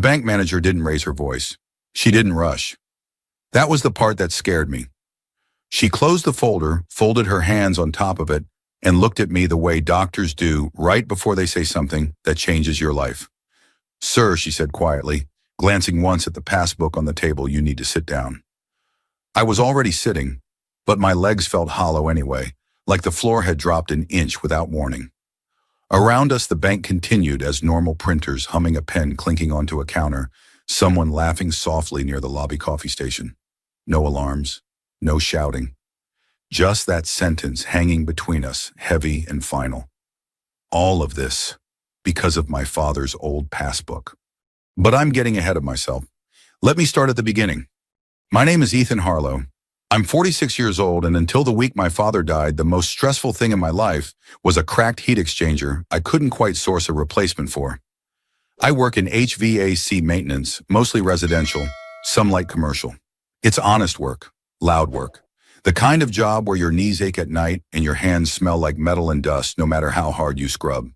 bank manager didn't raise her voice. She didn't rush. That was the part that scared me. She closed the folder, folded her hands on top of it, and looked at me the way doctors do right before they say something that changes your life. "Sir," she said quietly, glancing once at the passbook on the table, "you need to sit down." I was already sitting, but my legs felt hollow anyway, like the floor had dropped an inch without warning. Around us, the bank continued as normal, printers humming, a pen clinking onto a counter, someone laughing softly near the lobby coffee station. No alarms, no shouting. Just that sentence hanging between us, heavy and final. All of this because of my father's old passbook. But I'm getting ahead of myself. Let me start at the beginning. My name is Ethan Harlow. I'm 46 years old, and until the week my father died, the most stressful thing in my life was a cracked heat exchanger I couldn't quite source a replacement for. I work in HVAC maintenance, mostly residential, some light commercial. It's honest work, loud work. The kind of job where your knees ache at night and your hands smell like metal and dust no matter how hard you scrub.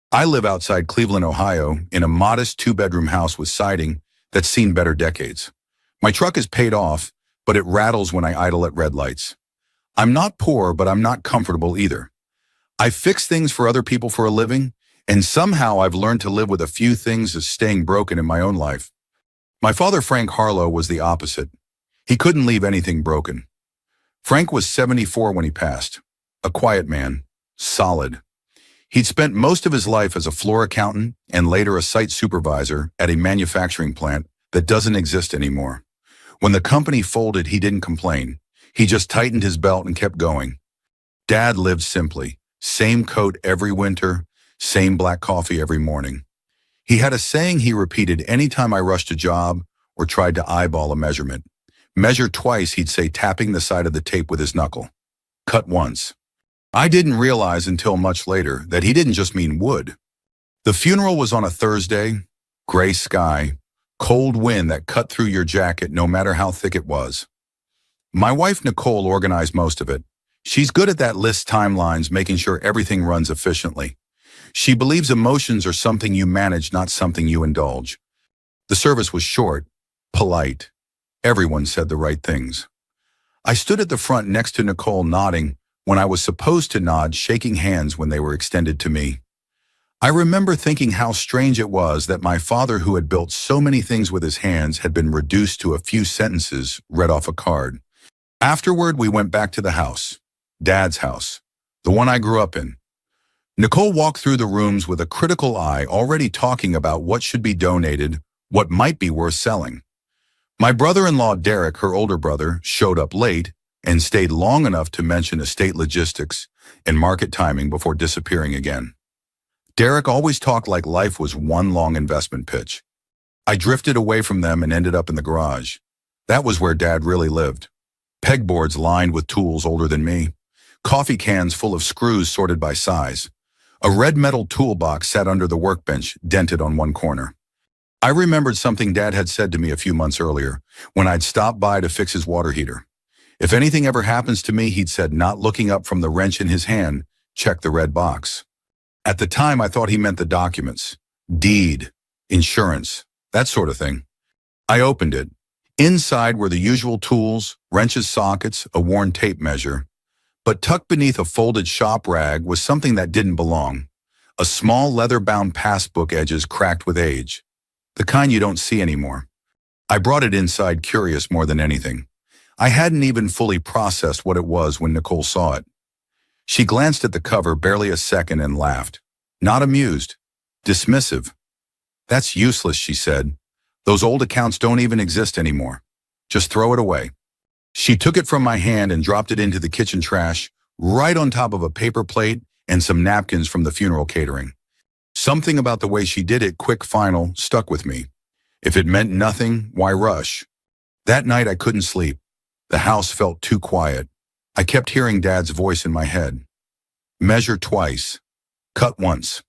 I live outside Cleveland, Ohio, in a modest 2-bedroom house with siding that's seen better decades. My truck is paid off, but it rattles when I idle at red lights. I'm not poor, but I'm not comfortable either. I fix things for other people for a living, and somehow I've learned to live with a few things as staying broken in my own life. My father, Frank Harlow, was the opposite. He couldn't leave anything broken. Frank was 74 when he passed. A quiet man, solid. He'd spent most of his life as a floor accountant and later a site supervisor at a manufacturing plant that doesn't exist anymore. When the company folded, he didn't complain. He just tightened his belt and kept going. Dad lived simply. Same coat every winter, same black coffee every morning. He had a saying he repeated anytime I rushed a job or tried to eyeball a measurement. Measure twice, he'd say, tapping the side of the tape with his knuckle. Cut once. I didn't realize until much later that he didn't just mean wood. The funeral was on a Thursday, gray sky, cold wind that cut through your jacket no matter how thick it was. My wife, Nicole, organized most of it. She's good at that, list timelines, making sure everything runs efficiently. She believes emotions are something you manage, not something you indulge. The service was short, polite. Everyone said the right things. I stood at the front next to Nicole, nodding when I was supposed to nod, shaking hands when they were extended to me. I remember thinking how strange it was that my father, who had built so many things with his hands, had been reduced to a few sentences read off a card. Afterward, we went back to the house, Dad's house, the one I grew up in. Nicole walked through the rooms with a critical eye, already talking about what should be donated, what might be worth selling. My brother-in-law, Derek, her older brother, showed up late and stayed long enough to mention estate logistics and market timing before disappearing again. Derek always talked like life was one long investment pitch. I drifted away from them and ended up in the garage. That was where Dad really lived. Pegboards lined with tools older than me. Coffee cans full of screws sorted by size. A red metal toolbox sat under the workbench, dented on one corner. I remembered something Dad had said to me a few months earlier, when I'd stopped by to fix his water heater. If anything ever happens to me, he'd said, not looking up from the wrench in his hand, check the red box. At the time, I thought he meant the documents. Deed, insurance, that sort of thing. I opened it. Inside were the usual tools, wrenches, sockets, a worn tape measure. But tucked beneath a folded shop rag was something that didn't belong. A small leather-bound passbook, edges cracked with age. The kind you don't see anymore. I brought it inside, curious more than anything. I hadn't even fully processed what it was when Nicole saw it. She glanced at the cover barely a second and laughed. Not amused. Dismissive. "That's useless," she said. "Those old accounts don't even exist anymore. Just throw it away." She took it from my hand and dropped it into the kitchen trash, right on top of a paper plate and some napkins from the funeral catering. Something about the way she did it, quick, final, stuck with me. If it meant nothing, why rush? That night I couldn't sleep. The house felt too quiet. I kept hearing Dad's voice in my head. Measure twice. Cut once.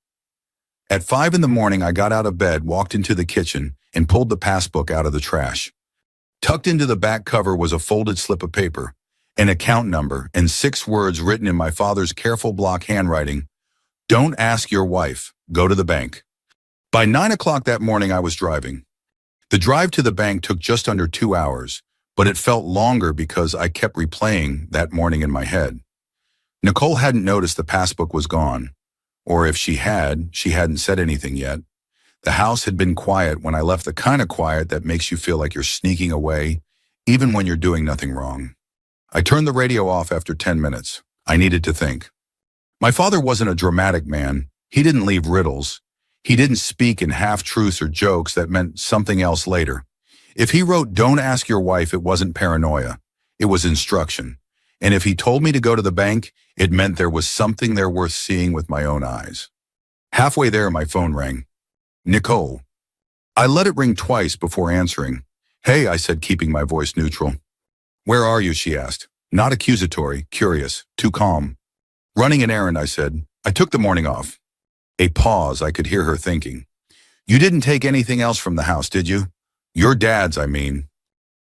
At 5 in the morning, I got out of bed, walked into the kitchen, and pulled the passbook out of the trash. Tucked into the back cover was a folded slip of paper, an account number, and 6 words written in my father's careful block handwriting. "Don't ask your wife. Go to the bank." By 9 o'clock that morning, I was driving. The drive to the bank took just under 2 hours, but it felt longer because I kept replaying that morning in my head. Nicole hadn't noticed the passbook was gone, or if she had, she hadn't said anything yet. The house had been quiet when I left, the kind of quiet that makes you feel like you're sneaking away, even when you're doing nothing wrong. I turned the radio off after 10 minutes. I needed to think. My father wasn't a dramatic man. He didn't leave riddles. He didn't speak in half-truths or jokes that meant something else later. If he wrote, "Don't ask your wife," it wasn't paranoia. It was instruction. And if he told me to go to the bank, it meant there was something there worth seeing with my own eyes. Halfway there, my phone rang. Nicole. I let it ring twice before answering. "Hey," I said, keeping my voice neutral. "Where are you?" she asked. Not accusatory, curious, too calm. "Running an errand," I said. "I took the morning off." A pause. I could hear her thinking. "You didn't take anything else from the house, did you?" "Your dad's, I mean."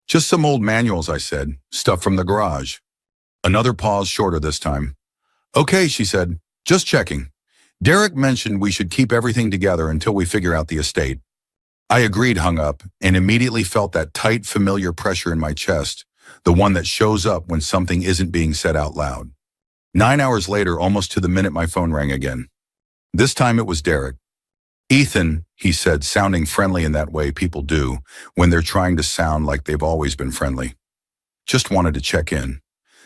"Just some old manuals," I said. "Stuff from the garage." Another pause, shorter this time. "Okay," she said. "Just checking. Derek mentioned we should keep everything together until we figure out the estate." I agreed, hung up, and immediately felt that tight, familiar pressure in my chest, the one that shows up when something isn't being said out loud. 9 hours later, almost to the minute, my phone rang again. This time it was Derek. "Ethan," he said, sounding friendly in that way people do when they're trying to sound like they've always been friendly. "Just wanted to check in.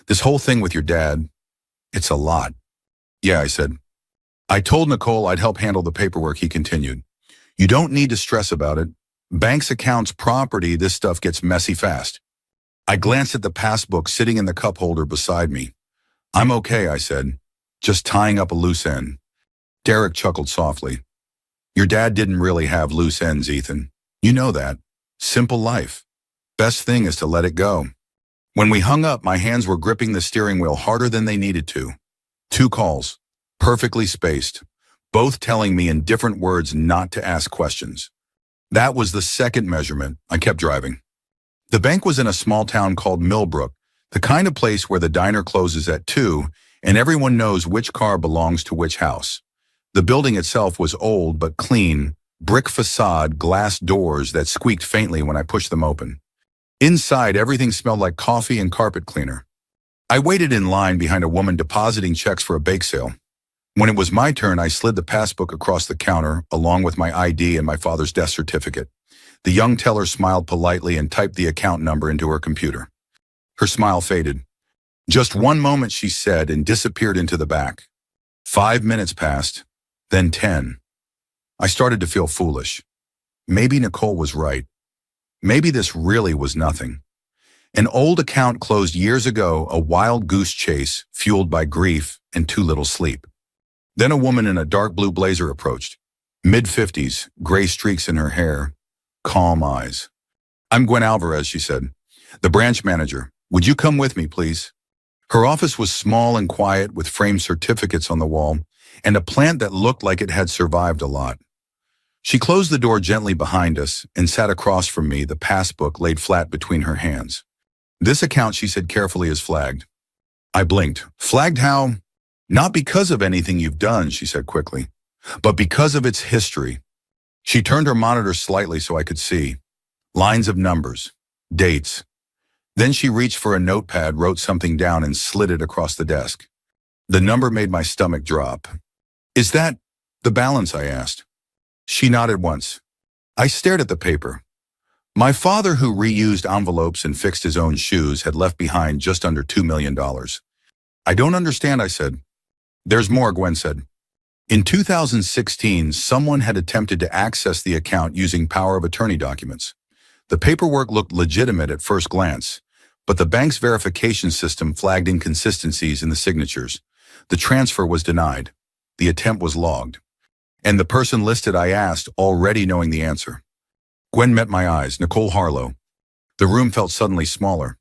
This whole thing with your dad, it's a lot." "Yeah," I said. "I told Nicole I'd help handle the paperwork," he continued. "You don't need to stress about it. Banks, accounts, property, this stuff gets messy fast." I glanced at the passbook sitting in the cup holder beside me. "I'm okay," I said. "Just tying up a loose end." Derek chuckled softly. "Your dad didn't really have loose ends, Ethan. You know that. Simple life. Best thing is to let it go." When we hung up, my hands were gripping the steering wheel harder than they needed to. 2 calls, perfectly spaced, both telling me in different words not to ask questions. That was the second measurement. I kept driving. The bank was in a small town called Millbrook, the kind of place where the diner closes at 2 and everyone knows which car belongs to which house. The building itself was old but clean, brick facade, glass doors that squeaked faintly when I pushed them open. Inside, everything smelled like coffee and carpet cleaner. I waited in line behind a woman depositing checks for a bake sale. When it was my turn, I slid the passbook across the counter, along with my ID and my father's death certificate. The young teller smiled politely and typed the account number into her computer. Her smile faded. "Just one moment," she said, and disappeared into the back. 5 minutes passed, then 10. I started to feel foolish. Maybe Nicole was right. Maybe this really was nothing. An old account closed years ago, a wild goose chase fueled by grief and too little sleep. Then a woman in a dark blue blazer approached. Mid-50s, gray streaks in her hair, calm eyes. "I'm Gwen Alvarez," she said. "The branch manager. Would you come with me, please?" Her office was small and quiet, with framed certificates on the wall and a plant that looked like it had survived a lot. She closed the door gently behind us and sat across from me, the passbook laid flat between her hands. "This account," she said carefully, "is flagged." I blinked. "Flagged how?" "Not because of anything you've done," she said quickly, "but because of its history." She turned her monitor slightly so I could see. Lines of numbers, dates. Then she reached for a notepad, wrote something down, and slid it across the desk. The number made my stomach drop. "Is that the balance?" I asked. She nodded once. I stared at the paper. My father, who reused envelopes and fixed his own shoes, had left behind just under $2 million. "I don't understand," I said. "There's more," Gwen said. In 2016, someone had attempted to access the account using power of attorney documents. The paperwork looked legitimate at first glance, but the bank's verification system flagged inconsistencies in the signatures. The transfer was denied. The attempt was logged. And the person listed, I asked, already knowing the answer. Gwen met my eyes. "Nicole Harlow." The room felt suddenly smaller.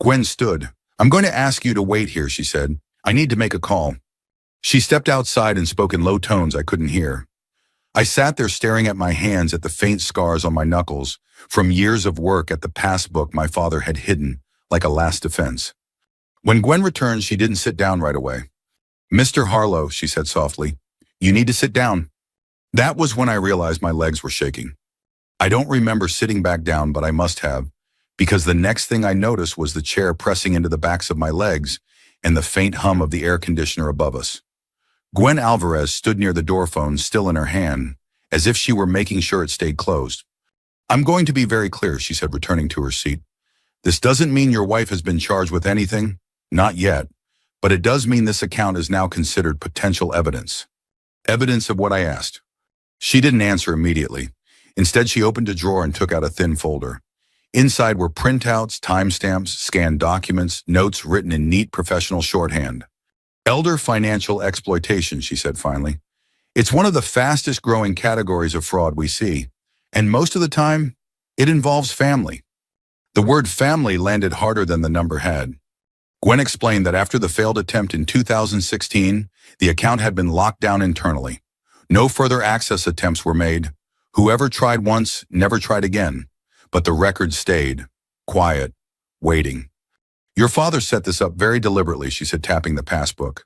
Gwen stood. "I'm going to ask you to wait here," she said. "I need to make a call." She stepped outside and spoke in low tones I couldn't hear. I sat there staring at my hands, at the faint scars on my knuckles from years of work, at the passbook my father had hidden like a last defense. When Gwen returned, she didn't sit down right away. "Mr. Harlow," she said softly, "you need to sit down." That was when I realized my legs were shaking. I don't remember sitting back down, but I must have, because the next thing I noticed was the chair pressing into the backs of my legs and the faint hum of the air conditioner above us. Gwen Alvarez stood near the door phone, still in her hand, as if she were making sure it stayed closed. "I'm going to be very clear," she said, returning to her seat. "This doesn't mean your wife has been charged with anything. Not yet. But it does mean this account is now considered potential evidence." "Evidence of what?" I asked. She didn't answer immediately. Instead, she opened a drawer and took out a thin folder. Inside were printouts, timestamps, scanned documents, notes written in neat professional shorthand. "Elder financial exploitation," she said finally. "It's one of the fastest growing categories of fraud we see, and most of the time, it involves family." The word family landed harder than the number had. Gwen explained that after the failed attempt in 2016, the account had been locked down internally. No further access attempts were made. Whoever tried once never tried again, but the record stayed, quiet, waiting. "Your father set this up very deliberately," she said, tapping the passbook.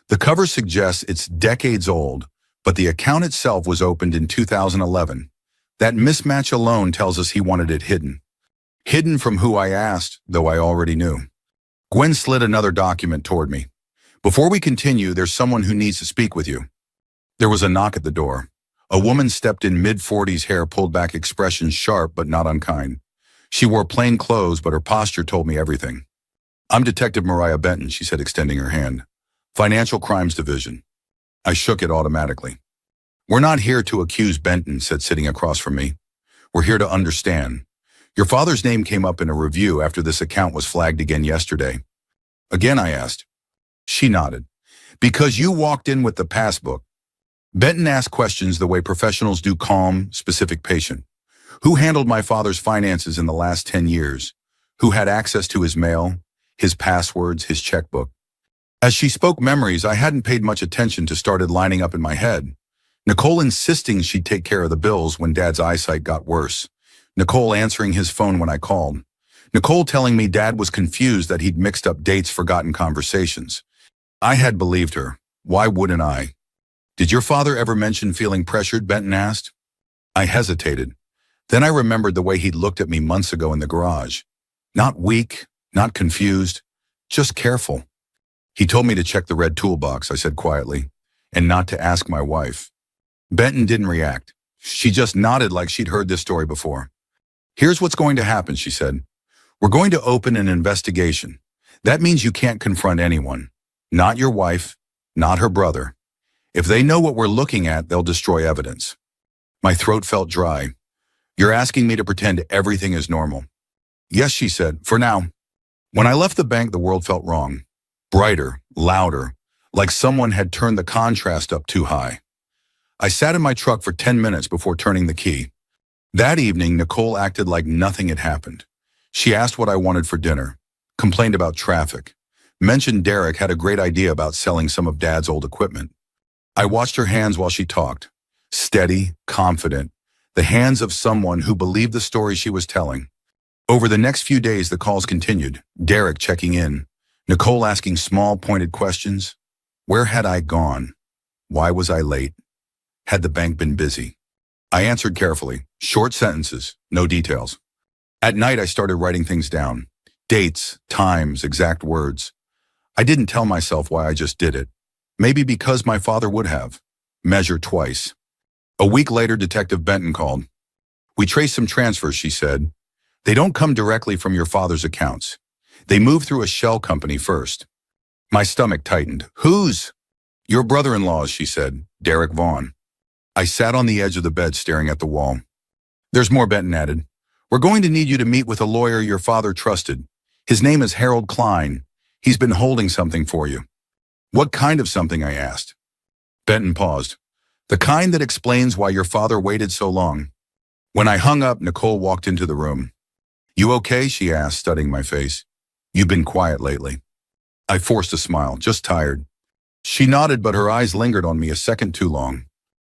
"The cover suggests it's decades old, but the account itself was opened in 2011. That mismatch alone tells us he wanted it hidden. Hidden from who, I asked, though I already knew. Gwen slid another document toward me. "Before we continue, there's someone who needs to speak with you." There was a knock at the door. A woman stepped in, mid-40s, hair pulled back, expression sharp but not unkind. She wore plain clothes, but her posture told me everything. "I'm Detective Mariah Benton," she said, extending her hand. "Financial Crimes Division." I shook it automatically. "We're not here to accuse," Benton said, sitting across from me. "We're here to understand. Your father's name came up in a review after this account was flagged again yesterday." "Again?" I asked. She nodded. "Because you walked in with the passbook." Benton asked questions the way professionals do, calm, specific, patient. "Who handled my father's finances in the last 10 years? Who had access to his mail, his passwords, his checkbook?" As she spoke memories I hadn't paid much attention to started lining up in my head. Nicole insisting she'd take care of the bills when Dad's eyesight got worse. Nicole answering his phone when I called. Nicole telling me Dad was confused that he'd mixed up dates, forgotten conversations. I had believed her. Why wouldn't I? "Did your father ever mention feeling pressured?" Benton asked. I hesitated. Then I remembered the way he'd looked at me months ago in the garage. Not weak, not confused, just careful. "He told me to check the red toolbox," I said quietly, "and not to ask my wife." Benton didn't react. She just nodded like she'd heard this story before. "Here's what's going to happen," she said. "We're going to open an investigation. That means you can't confront anyone. Not your wife, not her brother. If they know what we're looking at, they'll destroy evidence." My throat felt dry. "You're asking me to pretend everything is normal?" "Yes," she said, "for now." When I left the bank, the world felt wrong. Brighter, louder, like someone had turned the contrast up too high. I sat in my truck for 10 minutes before turning the key. That evening, Nicole acted like nothing had happened. She asked what I wanted for dinner, complained about traffic, mentioned Derek had a great idea about selling some of Dad's old equipment. I watched her hands while she talked, steady, confident, the hands of someone who believed the story she was telling. Over the next few days, the calls continued, Derek checking in, Nicole asking small, pointed questions. Where had I gone? Why was I late? Had the bank been busy? I answered carefully, short sentences, no details. At night, I started writing things down, dates, times, exact words. I didn't tell myself why, I just did it. Maybe because my father would have. Measure twice. A week later, Detective Benton called. "We traced some transfers," she said. "They don't come directly from your father's accounts. They move through a shell company first." My stomach tightened. "Whose?" "Your brother-in-law's," she said, "Derek Vaughn." I sat on the edge of the bed staring at the wall. "There's more," Benton added. "We're going to need you to meet with a lawyer your father trusted. His name is Harold Klein. He's been holding something for you." "What kind of something?" I asked. Benton paused. "The kind that explains why your father waited so long." When I hung up, Nicole walked into the room. "You okay?" she asked, studying my face. "You've been quiet lately." I forced a smile, "Just tired." She nodded, but her eyes lingered on me a second too long.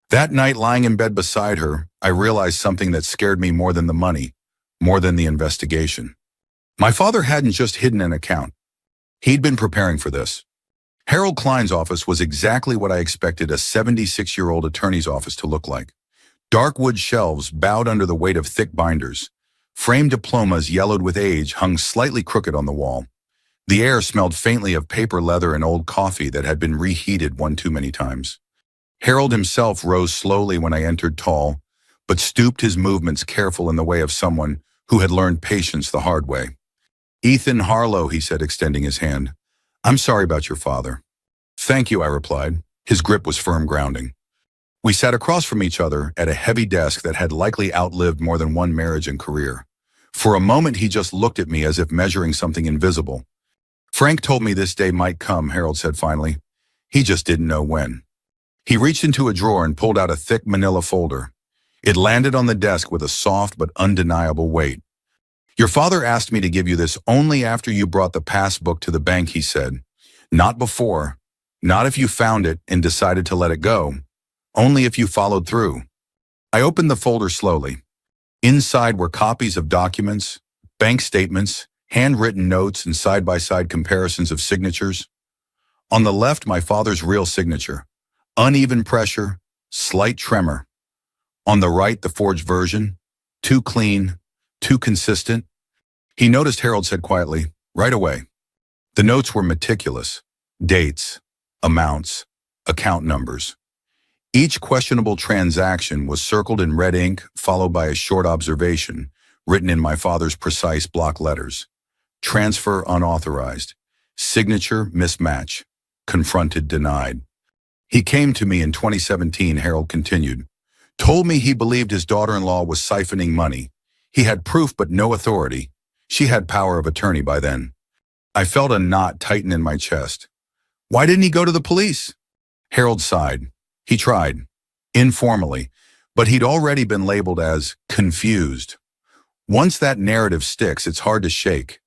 That night, lying in bed beside her, I realized something that scared me more than the money, more than the investigation. My father hadn't just hidden an account. He'd been preparing for this. Harold Klein's office was exactly what I expected a 76-year-old attorney's office to look like. Dark wood shelves bowed under the weight of thick binders. Framed diplomas yellowed with age hung slightly crooked on the wall. The air smelled faintly of paper leather and old coffee that had been reheated one too many times. Harold himself rose slowly when I entered, tall, but stooped, his movements careful in the way of someone who had learned patience the hard way. "Ethan Harlow," he said, extending his hand. "I'm sorry about your father." "Thank you," I replied. His grip was firm, grounding. We sat across from each other at a heavy desk that had likely outlived more than one marriage and career. For a moment he just looked at me as if measuring something invisible. "Frank told me this day might come," Harold said finally. "He just didn't know when." He reached into a drawer and pulled out a thick manila folder. It landed on the desk with a soft but undeniable weight. "Your father asked me to give you this only after you brought the passbook to the bank," he said. "Not before. Not if you found it and decided to let it go. Only if you followed through." I opened the folder slowly. Inside were copies of documents, bank statements, handwritten notes, and side-by-side comparisons of signatures. On the left, my father's real signature. Uneven pressure, slight tremor. On the right, the forged version. Too clean, too consistent. He noticed, Harold said quietly, "Right away." The notes were meticulous. Dates, amounts, account numbers. Each questionable transaction was circled in red ink, followed by a short observation, written in my father's precise block letters. Transfer unauthorized. Signature mismatch. Confronted, denied. "He came to me in 2017, Harold continued. Told me he believed his daughter-in-law was siphoning money. He had proof but no authority. She had power of attorney by then." I felt a knot tighten in my chest. "Why didn't he go to the police?" Harold sighed. "He tried, informally, but he'd already been labeled as confused. Once that narrative sticks, it's hard to shake,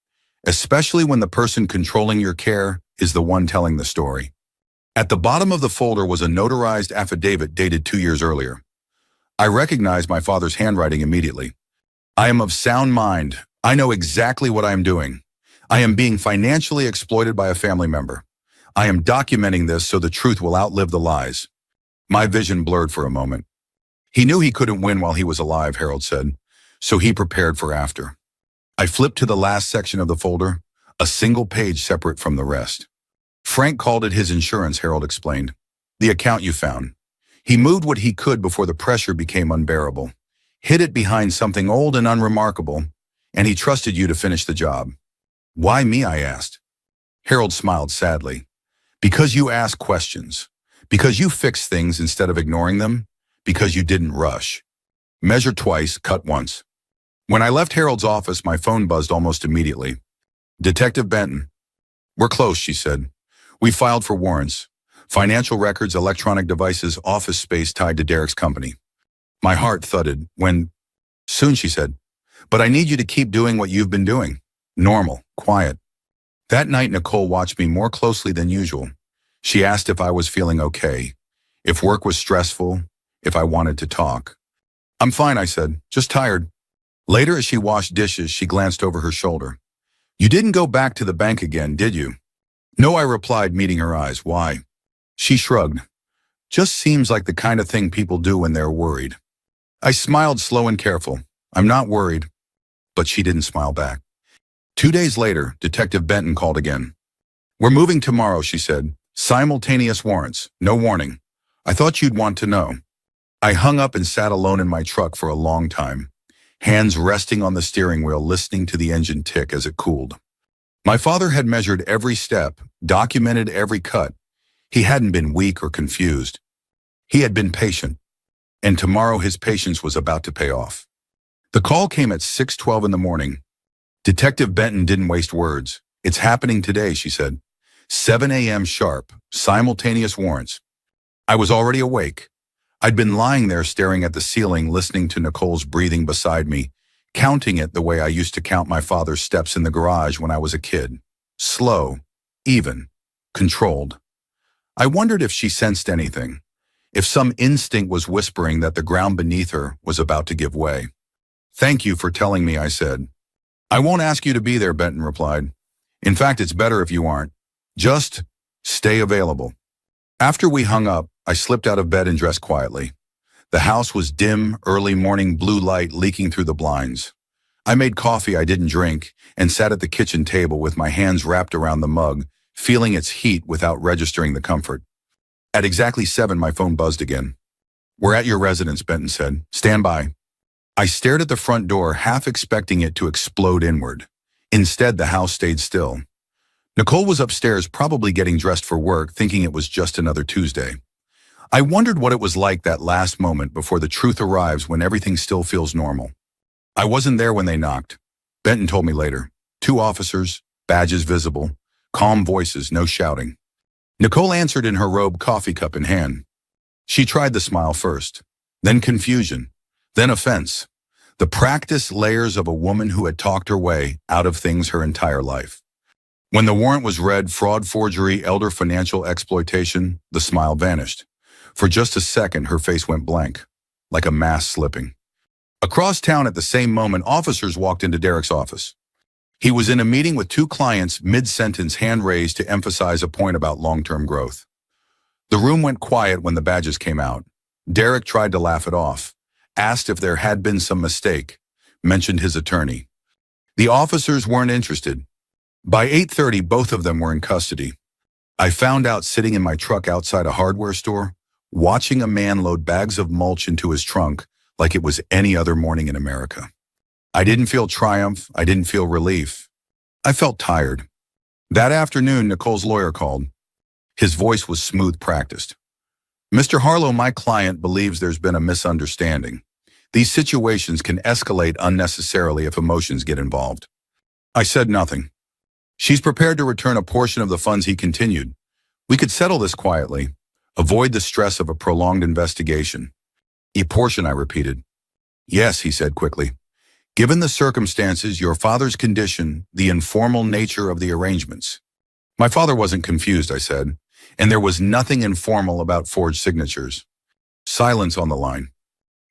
especially when the person controlling your care is the one telling the story." At the bottom of the folder was a notarized affidavit dated 2 years earlier. I recognized my father's handwriting immediately. "I am of sound mind. I know exactly what I am doing. I am being financially exploited by a family member. I am documenting this so the truth will outlive the lies." My vision blurred for a moment. He knew he couldn't win while he was alive, Harold said, so he prepared for after. I flipped to the last section of the folder, a single page separate from the rest. "Frank called it his insurance," Harold explained. "The account you found. He moved what he could before the pressure became unbearable, hid it behind something old and unremarkable, and he trusted you to finish the job." "Why me?" I asked. Harold smiled sadly. "Because you ask questions. Because you fix things instead of ignoring them. Because you didn't rush. Measure twice, cut once." When I left Harold's office, my phone buzzed almost immediately. "Detective Benton." "We're close," she said. "We filed for warrants. Financial records, electronic devices, office space tied to Derek's company." My heart thudded. "Soon," she said. "But I need you to keep doing what you've been doing. Normal, quiet." That night, Nicole watched me more closely than usual. She asked if I was feeling okay, if work was stressful, if I wanted to talk. "I'm fine," I said, "just tired." Later, as she washed dishes, she glanced over her shoulder. "You didn't go back to the bank again, did you?" "No," I replied, meeting her eyes. "Why?" She shrugged. "Just seems like the kind of thing people do when they're worried." I smiled, slow and careful. "I'm not worried." But she didn't smile back. 2 days later, Detective Benton called again. "We're moving tomorrow," she said. "Simultaneous warrants, no warning. I thought you'd want to know." I hung up and sat alone in my truck for a long time, hands resting on the steering wheel, listening to the engine tick as it cooled. My father had measured every step, documented every cut. He hadn't been weak or confused. He had been patient, and tomorrow his patience was about to pay off. The call came at 6:12 in the morning. Detective Benton didn't waste words. "It's happening today," she said. 7 a.m. sharp, simultaneous warrants. I was already awake. I'd been lying there staring at the ceiling, listening to Nicole's breathing beside me, counting it the way I used to count my father's steps in the garage when I was a kid. Slow, even, controlled. I wondered if she sensed anything, if some instinct was whispering that the ground beneath her was about to give way. "Thank you for telling me," I said. "I won't ask you to be there," Benton replied. "In fact, it's better if you aren't. Just stay available." After we hung up, I slipped out of bed and dressed quietly. The house was dim, early morning blue light leaking through the blinds. I made coffee I didn't drink and sat at the kitchen table with my hands wrapped around the mug, feeling its heat without registering the comfort. At exactly 7, my phone buzzed again. "We're at your residence," Benton said. "Stand by." I stared at the front door, half expecting it to explode inward. Instead, the house stayed still. Nicole was upstairs, probably getting dressed for work, thinking it was just another Tuesday. I wondered what it was like that last moment before the truth arrives, when everything still feels normal. I wasn't there when they knocked. Benton told me later. 2 officers, badges visible, calm voices, no shouting. Nicole answered in her robe, coffee cup in hand. She tried the smile first, then confusion, then offense. The practiced layers of a woman who had talked her way out of things her entire life. When the warrant was read, fraud, forgery, elder financial exploitation, the smile vanished. For just a second, her face went blank, like a mask slipping. Across town at the same moment, officers walked into Derek's office. He was in a meeting with 2 clients, mid-sentence, hand raised to emphasize a point about long-term growth. The room went quiet when the badges came out. Derek tried to laugh it off, asked if there had been some mistake, mentioned his attorney. The officers weren't interested. By 8:30, both of them were in custody. I found out sitting in my truck outside a hardware store, watching a man load bags of mulch into his trunk like it was any other morning in America. I didn't feel triumph. I didn't feel relief. I felt tired. That afternoon, Nicole's lawyer called. His voice was smooth, practiced. "Mr. Harlow, my client believes there's been a misunderstanding. These situations can escalate unnecessarily if emotions get involved." I said nothing. "She's prepared to return a portion of the funds," he continued. "We could settle this quietly, avoid the stress of a prolonged investigation." "A portion," I repeated. "Yes," he said quickly. "Given the circumstances, your father's condition, the informal nature of the arrangements." "My father wasn't confused," I said, "and there was nothing informal about forged signatures." Silence on the line.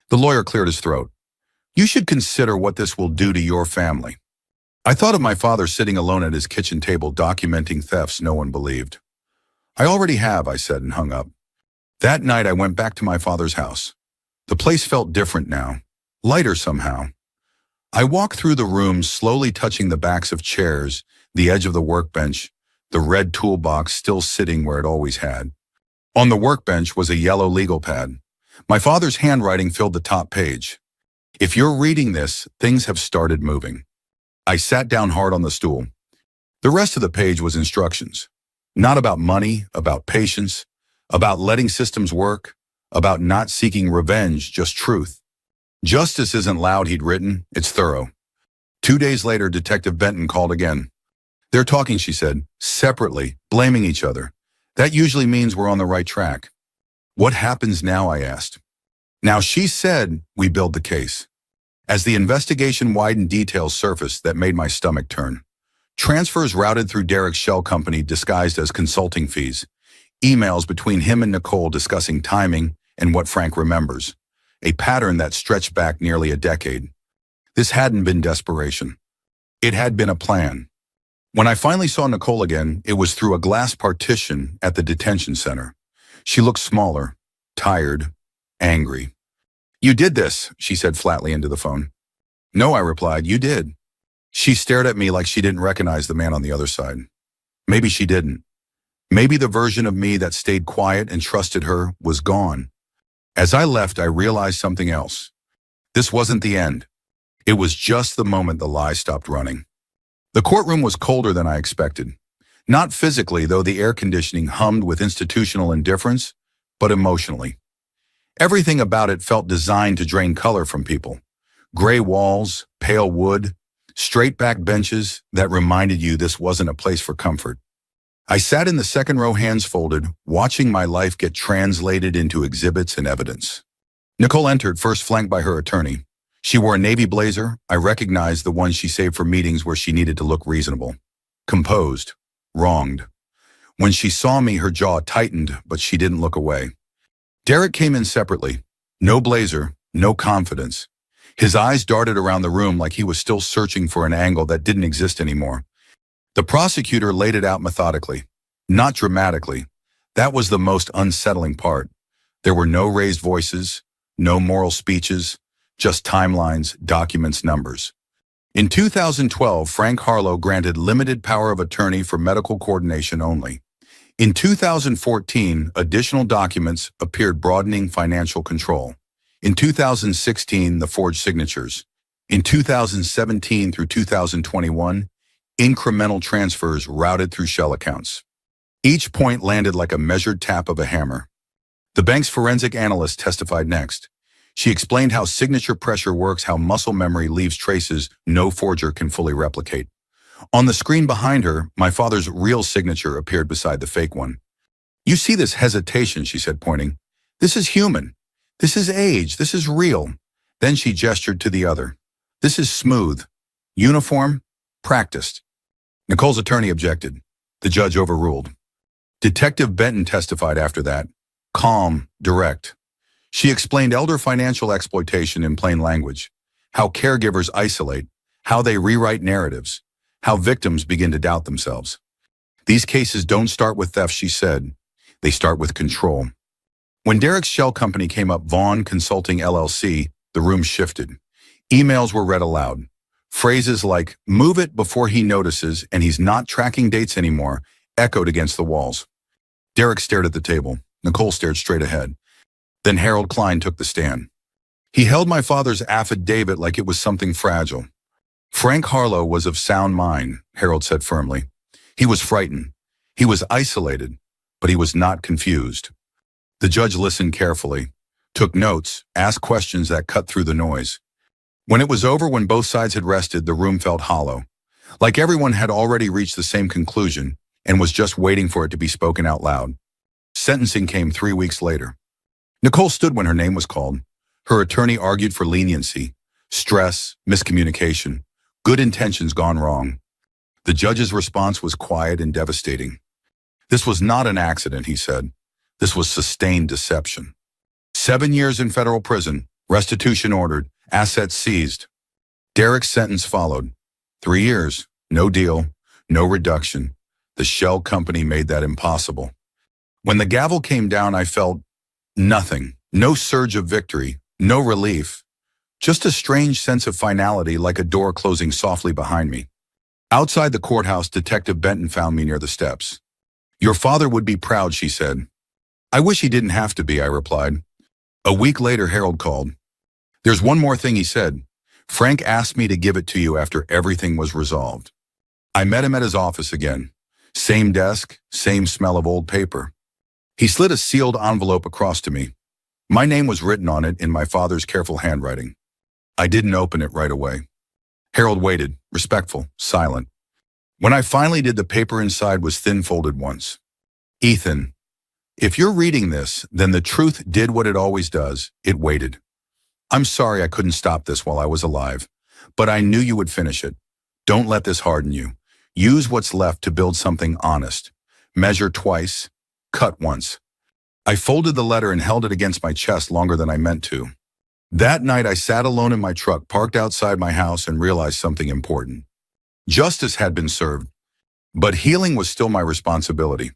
The lawyer cleared his throat. "You should consider what this will do to your family." I thought of my father sitting alone at his kitchen table documenting thefts no one believed. "I already have," I said, and hung up. That night I went back to my father's house. The place felt different now, lighter somehow. I walked through the room, slowly touching the backs of chairs, the edge of the workbench, the red toolbox still sitting where it always had. On the workbench was a yellow legal pad. My father's handwriting filled the top page. "If you're reading this, things have started moving." I sat down hard on the stool. The rest of the page was instructions. Not about money, about patience, about letting systems work, about not seeking revenge, just truth. "Justice isn't loud," he'd written, "it's thorough." 2 days later, Detective Benton called again. "They're talking," she said, "separately, blaming each other. That usually means we're on the right track." "What happens now?" I asked. "Now," she said, "we build the case." As the investigation widened, details surfaced that made my stomach turn. Transfers routed through Derek's shell company disguised as consulting fees. Emails between him and Nicole discussing timing and what Frank remembers. A pattern that stretched back nearly a decade. This hadn't been desperation. It had been a plan. When I finally saw Nicole again, it was through a glass partition at the detention center. She looked smaller, tired, angry. "You did this," she said flatly into the phone. "No," I replied, "you did." She stared at me like she didn't recognize the man on the other side. Maybe she didn't. Maybe the version of me that stayed quiet and trusted her was gone. As I left, I realized something else. This wasn't the end. It was just the moment the lie stopped running. The courtroom was colder than I expected. Not physically, though the air conditioning hummed with institutional indifference, but emotionally. Everything about it felt designed to drain color from people. Gray walls, pale wood, straight-back benches that reminded you this wasn't a place for comfort. I sat in the second row, hands folded, watching my life get translated into exhibits and evidence. Nicole entered, first flanked by her attorney. She wore a navy blazer. I recognized the one she saved for meetings where she needed to look reasonable. Composed. Wronged. When she saw me, her jaw tightened, but she didn't look away. Derek came in separately. No blazer, no confidence. His eyes darted around the room like he was still searching for an angle that didn't exist anymore. The prosecutor laid it out methodically, not dramatically. That was the most unsettling part. There were no raised voices, no moral speeches, just timelines, documents, numbers. In 2012, Frank Harlow granted limited power of attorney for medical coordination only. In 2014, additional documents appeared broadening financial control. In 2016, the forged signatures. In 2017 through 2021, incremental transfers routed through shell accounts. Each point landed like a measured tap of a hammer. The bank's forensic analyst testified next. She explained how signature pressure works, how muscle memory leaves traces no forger can fully replicate. On the screen behind her, my father's real signature appeared beside the fake one. "You see this hesitation," she said, pointing. "This is human. This is age. This is real." Then she gestured to the other. "This is smooth. Uniform. Practiced." Nicole's attorney objected. The judge overruled. Detective Benton testified after that. Calm, direct. She explained elder financial exploitation in plain language, how caregivers isolate, how they rewrite narratives, how victims begin to doubt themselves. "These cases don't start with theft," she said. "They start with control." When Derek's shell company came up, Vaughn Consulting LLC, the room shifted. Emails were read aloud. Phrases like, "move it before he notices," and "he's not tracking dates anymore," echoed against the walls. Derek stared at the table. Nicole stared straight ahead. Then Harold Klein took the stand. He held my father's affidavit like it was something fragile. "Frank Harlow was of sound mind," Harold said firmly. "He was frightened. He was isolated, but he was not confused." The judge listened carefully, took notes, asked questions that cut through the noise. When it was over, when both sides had rested, the room felt hollow, like everyone had already reached the same conclusion and was just waiting for it to be spoken out loud. Sentencing came 3 weeks later. Nicole stood when her name was called. Her attorney argued for leniency, stress, miscommunication, good intentions gone wrong. The judge's response was quiet and devastating. "This was not an accident," he said. "This was sustained deception. 7 years in federal prison, restitution ordered, assets seized." Derek's sentence followed. 3 years, no deal, no reduction. The shell company made that impossible. When the gavel came down, I felt nothing, no surge of victory, no relief, just a strange sense of finality, like a door closing softly behind me. Outside the courthouse, Detective Benton found me near the steps. "Your father would be proud," she said. "I wish he didn't have to be," I replied. A week later, Harold called. "There's one more thing," he said. "Frank asked me to give it to you after everything was resolved." I met him at his office again. Same desk, same smell of old paper. He slid a sealed envelope across to me. My name was written on it in my father's careful handwriting. I didn't open it right away. Harold waited, respectful, silent. When I finally did, the paper inside was thin folded once. "Ethan, if you're reading this, then the truth did what it always does. It waited. I'm sorry I couldn't stop this while I was alive, but I knew you would finish it. Don't let this harden you. Use what's left to build something honest. Measure twice. Cut once." I folded the letter and held it against my chest longer than I meant to. That night, I sat alone in my truck parked outside my house and realized something important. Justice had been served, but healing was still my responsibility.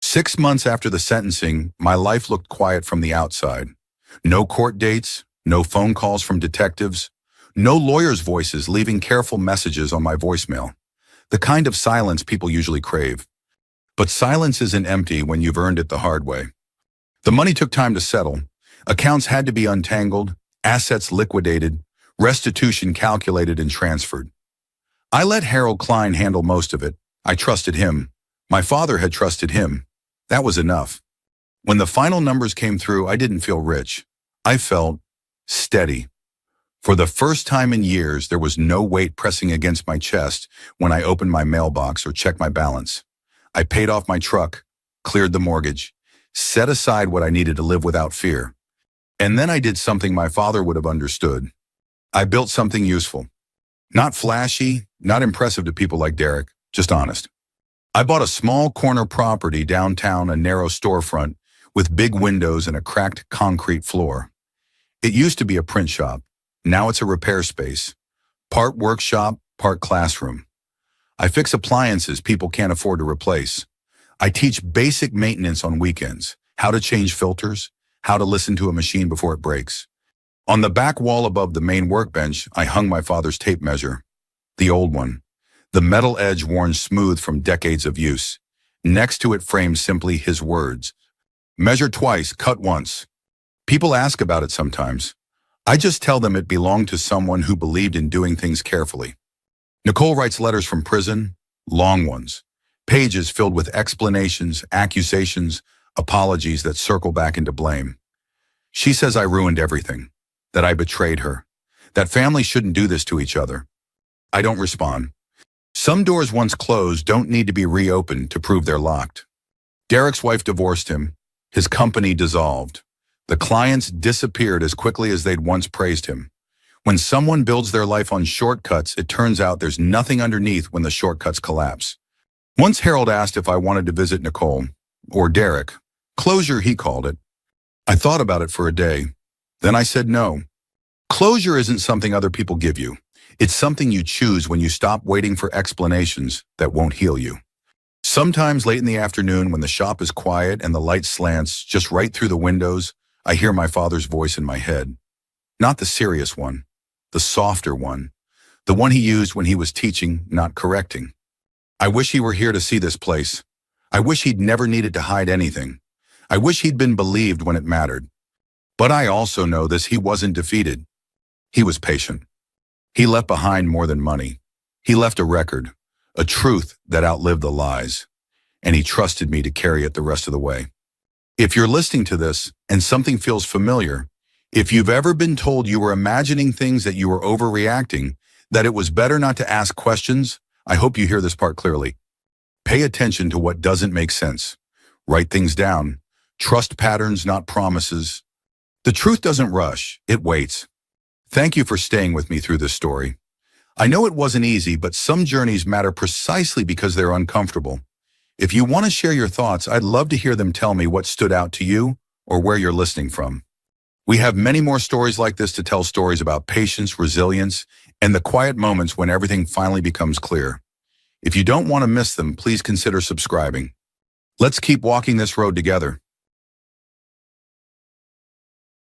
6 months after the sentencing, my life looked quiet from the outside. No court dates, no phone calls from detectives, no lawyers' voices leaving careful messages on my voicemail, the kind of silence people usually crave. But silence isn't empty when you've earned it the hard way. The money took time to settle. Accounts had to be untangled, assets liquidated, restitution calculated and transferred. I let Harold Klein handle most of it. I trusted him. My father had trusted him. That was enough. When the final numbers came through, I didn't feel rich. I felt steady. For the first time in years, there was no weight pressing against my chest when I opened my mailbox or checked my balance. I paid off my truck, cleared the mortgage, set aside what I needed to live without fear. And then I did something my father would have understood. I built something useful. Not flashy, not impressive to people like Derek, just honest. I bought a small corner property downtown, a narrow storefront with big windows and a cracked concrete floor. It used to be a print shop. Now it's a repair space. Part workshop, part classroom. I fix appliances people can't afford to replace. I teach basic maintenance on weekends, how to change filters, how to listen to a machine before it breaks, On the back wall above the main workbench, I hung my father's tape measure. The old one. The metal edge worn smooth from decades of use. Next to it framed simply his words. Measure twice, cut once. People ask about it sometimes. I just tell them it belonged to someone who believed in doing things carefully. Nicole writes letters from prison, long ones. Pages filled with explanations, accusations, apologies that circle back into blame. She says I ruined everything, that I betrayed her, that families shouldn't do this to each other. I don't respond. Some doors once closed don't need to be reopened to prove they're locked. Derek's wife divorced him. His company dissolved. The clients disappeared as quickly as they'd once praised him. When someone builds their life on shortcuts, it turns out there's nothing underneath when the shortcuts collapse. Once Harold asked if I wanted to visit Nicole, or Derek. Closure, he called it. I thought about it for a day. Then I said no. Closure isn't something other people give you. It's something you choose when you stop waiting for explanations that won't heal you. Sometimes late in the afternoon when the shop is quiet and the light slants just right through the windows, I hear my father's voice in my head. Not the serious one, the softer one, the one he used when he was teaching, not correcting. I wish he were here to see this place. I wish he'd never needed to hide anything. I wish he'd been believed when it mattered. But I also know this: he wasn't defeated. He was patient. He left behind more than money. He left a record, a truth that outlived the lies, and he trusted me to carry it the rest of the way. If you're listening to this and something feels familiar, if you've ever been told you were imagining things, that you were overreacting, that it was better not to ask questions, I hope you hear this part clearly. Pay attention to what doesn't make sense. Write things down. Trust patterns, not promises. The truth doesn't rush, it waits. Thank you for staying with me through this story. I know it wasn't easy, but some journeys matter precisely because they're uncomfortable. If you want to share your thoughts, I'd love to hear them. Tell me what stood out to you or where you're listening from. We have many more stories like this to tell, stories about patience, resilience, and the quiet moments when everything finally becomes clear. If you don't want to miss them, please consider subscribing. Let's keep walking this road together.